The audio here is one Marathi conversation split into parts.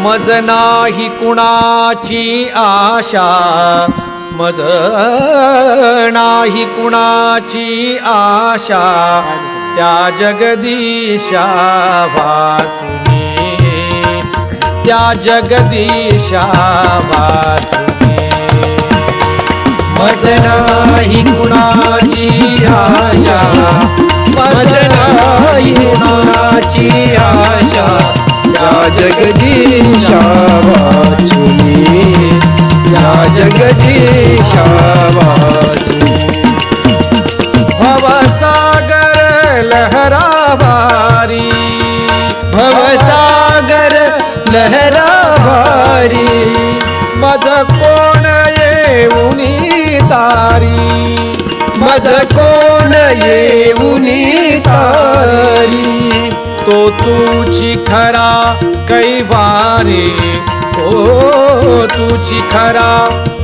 मज नाही कुणाची आशा, मज नाही कुणाची आशा, त्या जगदीशा वाचुनी, त्या जगदीशा वाचुनी. मज नाही कुणाची आशा, मज नाही कुणाची आशा, त्या जगदीशा वाचुनी, त्या जगदीशा वाचुनी. भवसागर लहरावारी, भवसागर लहरावारी, मज कोण येऊनी तारी, मज कोण येऊनी तारी. तो तुझी खरा कैवारी, तो तुझी खरा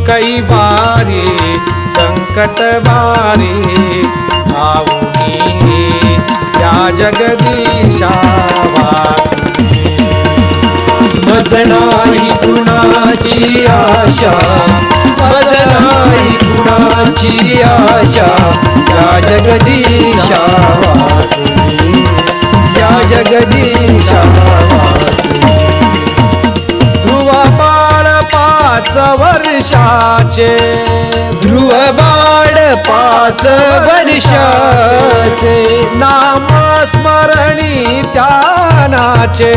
कैवारी, संकटवारी धावुनी, त्या जगदीशा वाचुनी. मज नाही कुणाची आशा, मज नाही कुणाची आशा, त्या जगदीशा वाचुनी, त्या जगदीशा वाचुनी. ध्रुव बाळ 5 वर्षाचे, ध्रुव बाळ 5 वर्षाचे, नाम स्मरणी ध्यानाचे,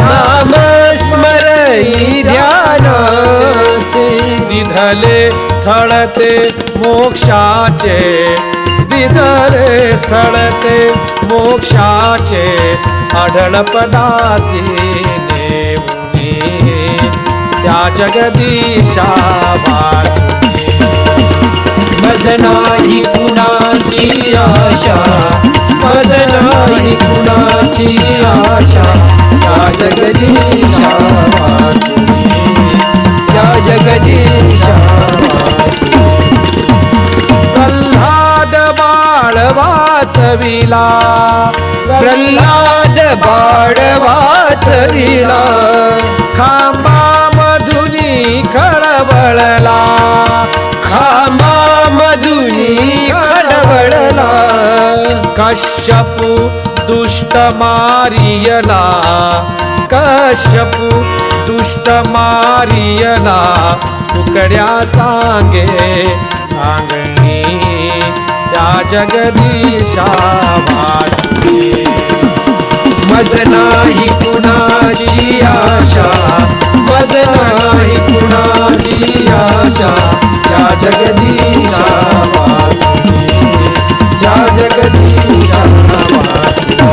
नाम स्मरणी ध्यानाचे. दिधले स्थळ ते मोक्षाचे, दिधले स्थळ ते मोक्षाचे, आढळ पदासी नेऊनी, त्या जगदीशा वाचुनी. मज नाही कुणाची आशा, मज नाही कुणाची आशा, त्या जगदीशा वाचुनी, त्या जगदीशा वाचुनी. प्रल्हाद बाळ वाचविला, प्रल्हाद बाळ वाचविला, खांबा मधुनी खळबळला, खांबा मधुनी खळबळला. कश्यपू दुष्ट मारियला, कश्यपू दुष्ट मारियला, तुकड्या सांगे सांगणी, त्या जगदीशा वाचुनी. मज नाही कुणाची आशा, मज नाही कुणाची आशा, त्या जगदीशा वाचुनी, त्या जगदीशा वाचुनी.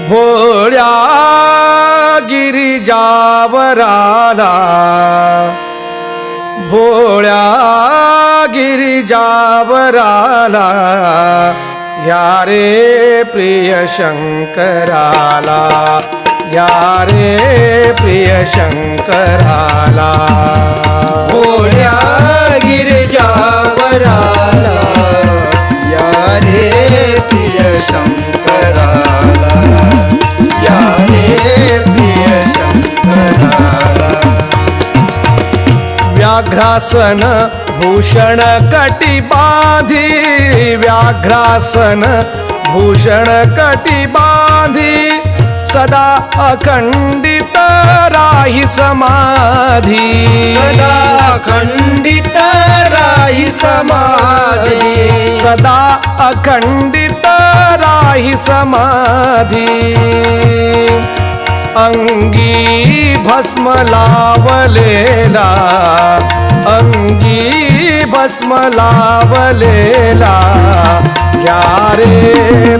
भोळ्या गिरिजावराला, भोळ्या गिरिजावराला, घ्या रे प्रिय शंकराला, घ्या रे प्रिय शंकराला. भोळ्या गिरिजावराला, या रे प्रिय शंकराला, या रे प्रिय शंकराला. व्याघ्रासन भूषण कटी बांधी, व्याघ्रासन भूषण कटी बांधी, सदा अखंडित राही समाधी, सदा अखंडित राही समाधी, सदा अखंडित राही समाधी. अंगी भस्म लावलेला, अंगी भस्म लावलेला, घ्या रे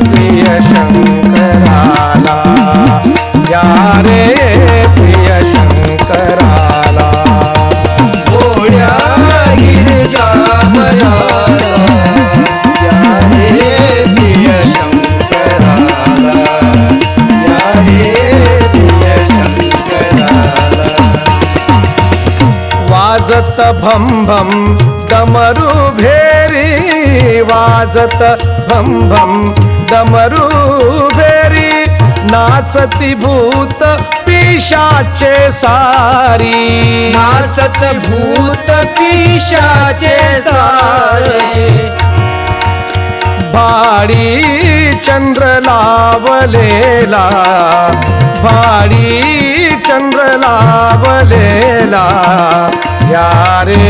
प्रिय शंकराला, घ्या रे प्रिय शंकराला. भोळ्या गिरिजावराला, घ्या रे प्रिय शंकराला, घ्या रे प्रिय शंकराला. वाजत भम भम डमरू भेरी, वाजत भम भम डमरू भेरी, नाचती भूत पिशाचे सारी, नाचत भूत पिशाचे सारे, भाडी चंद्र लावलेला, भाडी चंद्र लावलेला, या रे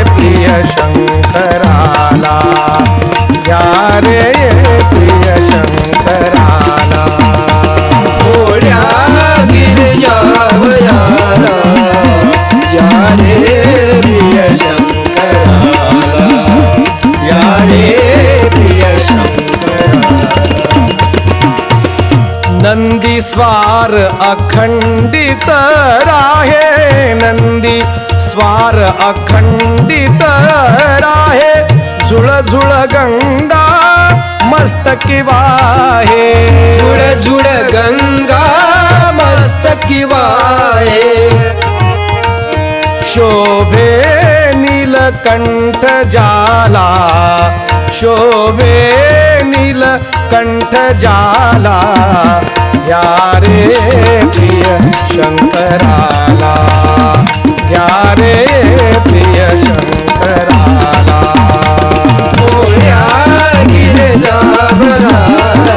प्रिय शंकराला, या रे प्रिय शंकराला. भोळ्या गिरिजावयाला, या रे प्रिय शंकराला, या रे प्रिय शंकराला. नंदी स्वार अखंडित राहे, नंदी स्वार अखंडित राहे, झुळ झुळ गंगा मस्तकी वाहे, झुळ झुळ गंगा मस्तकी वाहे, शोभे नीलकंठ जाला, शोभे नीलकंठ जाला, या रे प्रिय शंकराला, या रे प्रिय शंकराला. भोळ्या गिरिजावयाला,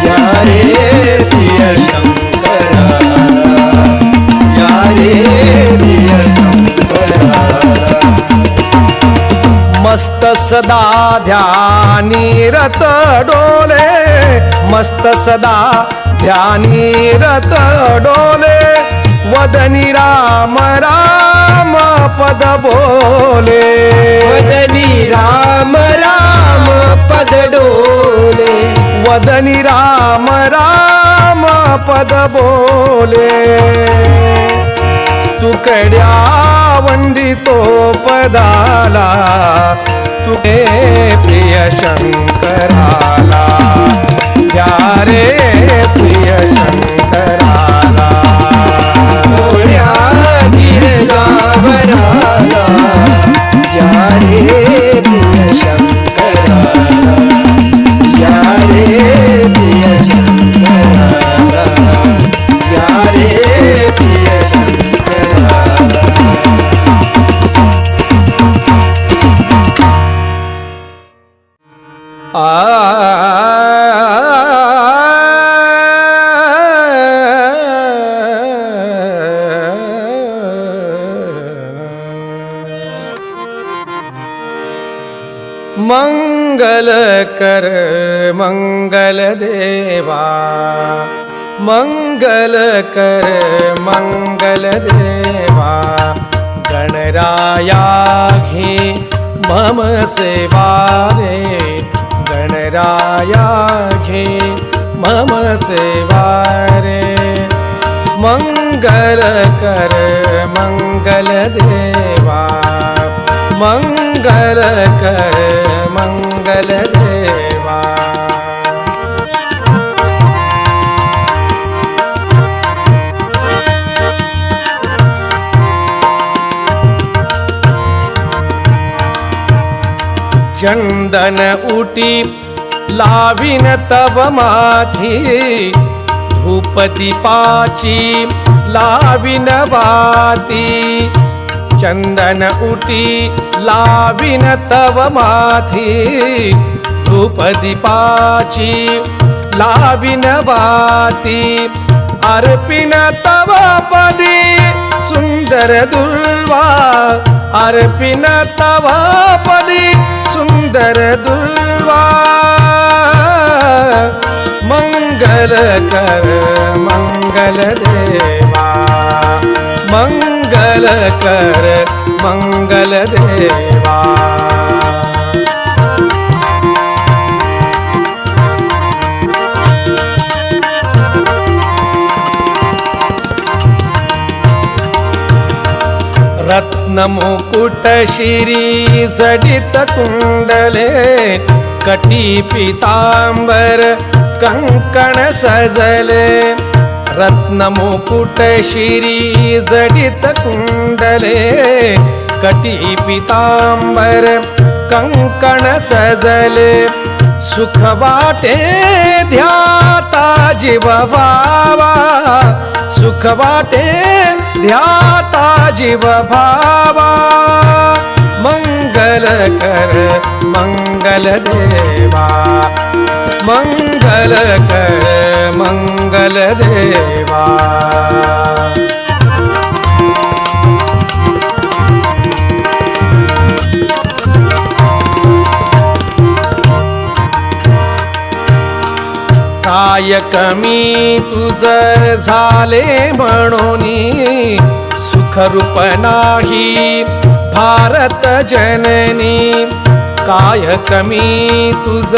या रे प्रिय शंकराला, या रे प्रिय शंकराला. मस्त सदा ध्यानी रत डोले, मस्त सदा ध्यानी रत डोले, वदनी राम राम पद बोले, वदनी राम राम पद डोले, वदनी राम राम पद बोले, तुकड्या वंदितो पदाला, तुके प्रिय शंकराला, या रे प्रिय शंकराला. भोळ्या गिरिजावयाला, या रे प्रिय शंकराला, या रे प्रिय शंकराला, या रे प्रिय शंकराला. मंगल कर मंगल देवा, मंगल कर मंगल देवा, गणराया घे मम सेवा रे, गणराया घे मम सेवा रे. मंगल कर मंगल देवा, मंगल कर मंगल देवा. चंदन उटी लाविन तव माथी, धूप दीपाची लाविन वाती, चंदन उटी लाविन तव माथी, धूप दीपाची लाविन वाती, अर्पिन तव पदी सुंदर दुर्वा, अर्पिन तव पदी सुंदर दुर्वा. मंगल कर मंगल देवा, मंगल कर मंगल देवा. रत्नमुकुट शिरी जडित कुंडले, कटी पीतांबर कंकण सजले, रत्नमुकुट शिरी जडित कुंडले कटी पितांबर कंकण सजले सुख वाटे ध्याता जीव भावा सुख वाटे ध्याता जीव भावा मंगल कर मंगल देवा मंगल कर मंगल देवा काय कमी तुझ झाले म्हणोनी सुखरूप नाही भारत जननी काय कमी तुझ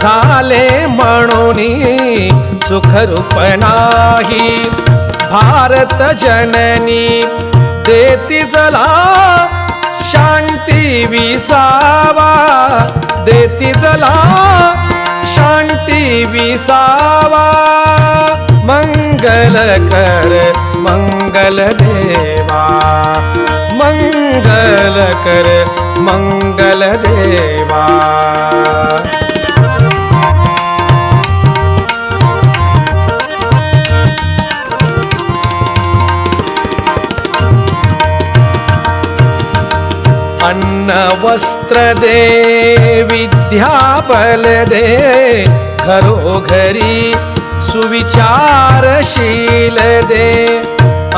झाले म्हणोनी सुखरूप नाही भारत जननी देती जला शांती विसावा देती जला शांती विसावा मंगल कर मंगल देवा मंगल कर मंगल देवा अन्न वस्त्र दे विद्या बल दे घरोघरी सुविचारशील दे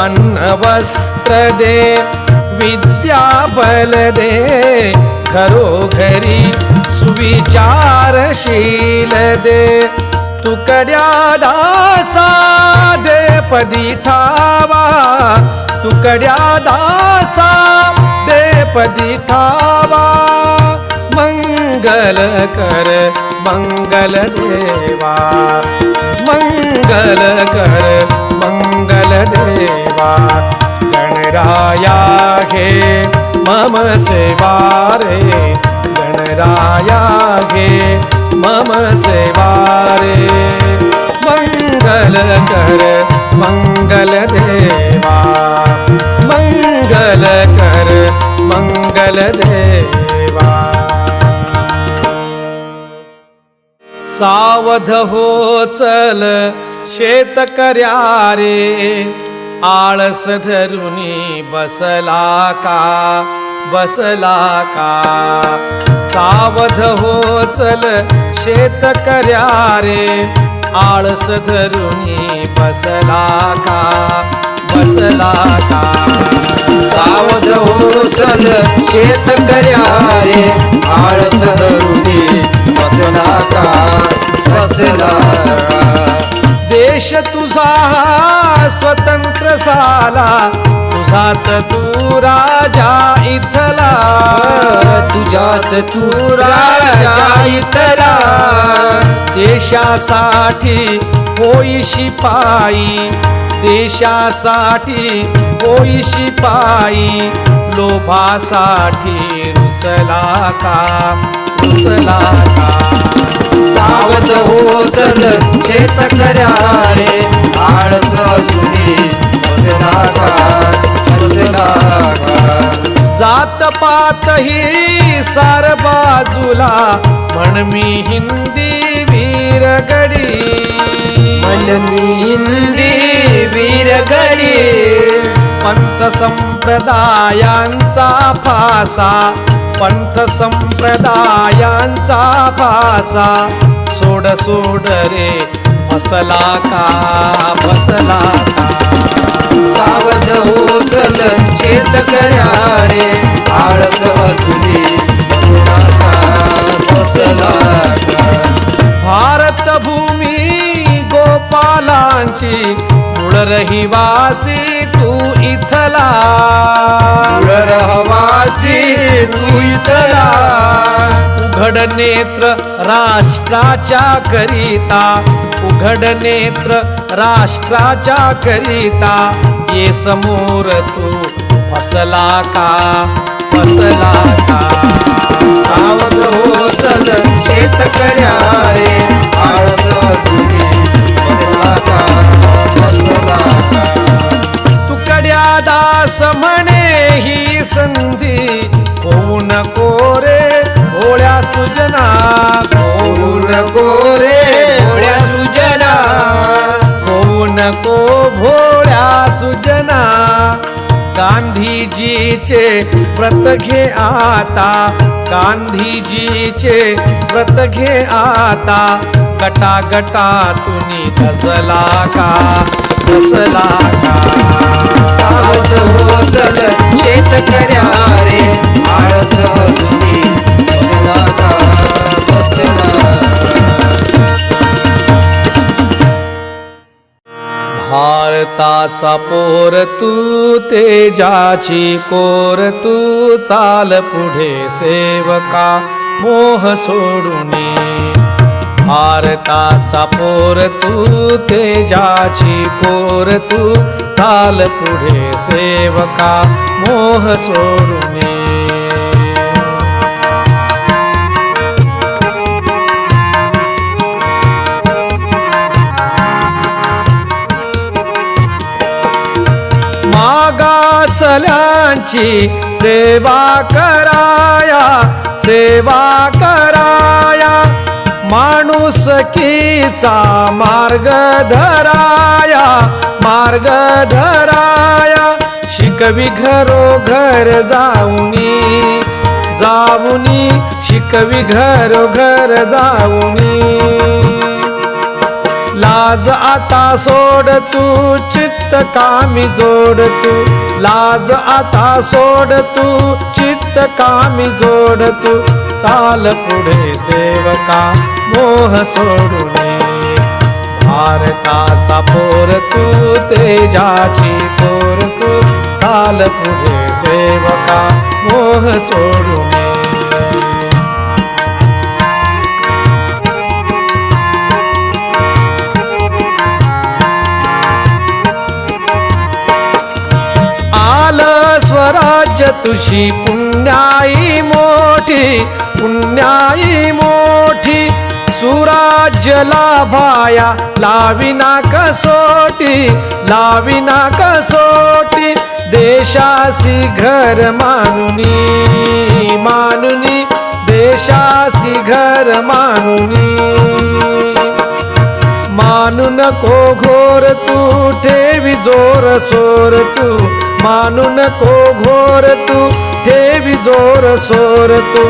अन्न वस्त्र दे विद्या बल दे घरोघरी सुविचारशील दे तुकड्या दासा दे पदी ठावा तुकड्या दासा दे पदी ठावा मंगल कर मंगल देवा मंगल कर मंगल देवा गणराया घे मम सेवा रे गणराया घे मम सेवा रे मंगल कर मंगल देवा मंगल कर मंगल देवा सावध हो चल शेतकऱ्या रे आळस धरुनी बसला का सावध हो चल शेतकऱ्या रे आळस धरुनी बसला का सावध हो चल शेतकऱ्या रे आळस धरुनी बसला का देश तुझा स्वतंत्र झाला तुझाच तू राजा इथला तुझाच तू राजा इथला देशासाठी होई शिपाई देशासाठी होई शिपाई लोभासाठी रुसला का सावध हो चल शेतकऱ्या रे आळस धरुनी बसला का जात पात ही सार बाजूला म्हण मी हिंदी वीरगडी मन मी हिंदी वीरगडी पंथ संप्रदायांचा फासा पंथ संप्रदायांचा फासा सोड रे फसला का सावध हो चल शेतकऱ्या रे आळस धरुनी बसला का भारत भूमी गोपालांची मूळ रहिवासी तू इथला रहवासी तू इथला उघड नेत्र राष्ट्राच्या करिता उघड नेत्र राष्ट्राच्या करिता ये समोर तू फसला का सावध हो चल शेतकऱ्या रे आळस धरुनी बसला का बसला का तुकड्या दास म्हणे ही संधी होऊ नको रे भोळ्या सुजना होऊ नको रे भोळ्या सुजना होऊ नको भोळ्या सुजना गांधीजीचे व्रत घे आता गांधीजीचे व्रत घे आता गटा गटा तुनी धजला का धजला का सावध हो चल शेतकऱ्या रे आळस तुझी बसला का बसला भारताचा पोर तू तेजाची कोर तू चाल पुढे सेवका मोह सोडूनी भारताचा पोर तू तेजाची कोर तू चाल पुढे सेवका मोह सोडूनी मागासल्यांची सेवा कराया सेवा कराया माणुसकीचा मार्ग धराया मार्ग धराया शिकवी घरोघर जाऊनी जाऊनी शिकवी घरोघर जाऊनी लाज आता सोड तू चित्त कामी जोड तू लाज आता सोड तू चित्त कामी जोड तू चाल पुढे सेवका मोह सोडूने भारताचा पोर तू तेजाची कोर तू चाल पुढे सेवका मोह सोडूने स्वराज्य तुझी पुण्याई मोठी सुराज्य लाभाया लाविना कसोटी देशासी घर मानुनी देशासी घर मानुनी मानू नको घोर तू ठेवी जोर सोर तू मानू नको घोर तू ठेवी जोर सोर तू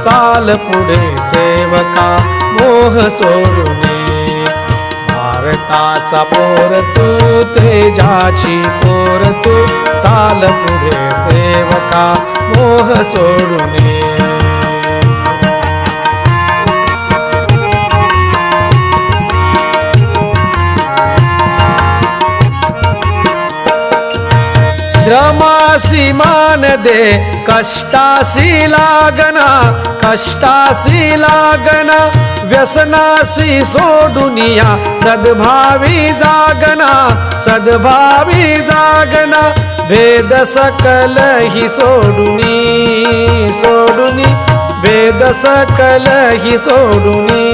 चाल पुढे सेवका मोह सोडूने भारताचा पोर तू तेजाची कोर तू चाल पुढे सेवका मोह सोडूने श्रमासी मान दे कष्टासी लागना व्यसनासी सोडुनिया सद्भावी जागना भेद सकल ही सोडुनी भेद सकल ही सोडुनी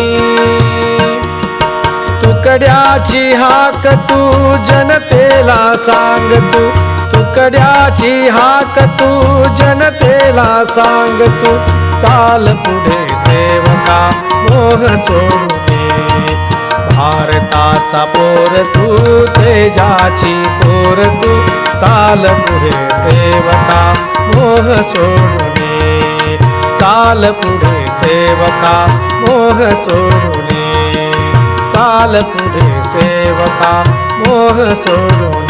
तुकड्याची हाक तू जनतेला सांग तू तुकड्याची हाक तू जनतेला सांग तू चाल पुढे सेवका मोह सोडूने भारताचा पोर तू तेजाची कोर तू चाल पुढे सेवका मोह सोडूने चाल पुढे सेवका मोह सोडूने चाल पुढे सेवका मोह सोडूने